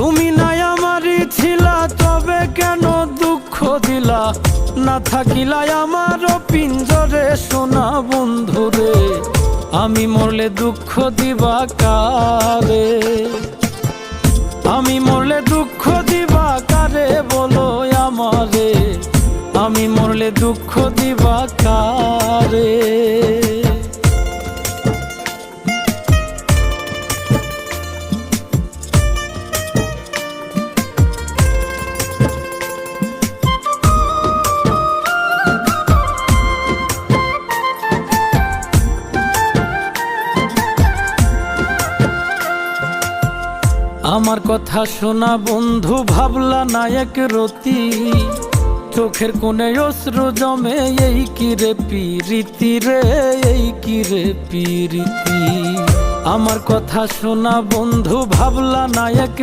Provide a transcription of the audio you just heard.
তুমি নাই আমারই ছিলা, তবে কেন দুঃখ দিলা? না থাকিলা আমার পিঞ্জরে সোনা বন্ধুরে, আমি মরলে দুঃখ দিবা কারে? আমি মরলে দুঃখ দিবা কারে বলো আমারে? আমি মরলে দুঃখ দিবা কারে? আমার কথা শোনা বন্ধু, ভাবলা না এক রতি, চোখের কোণে অশ্রু জমে, এই কি রে পিরিতি রে, এই কি রে পিরিতি। আমার কথা শোনা বন্ধু, ভাবলা না এক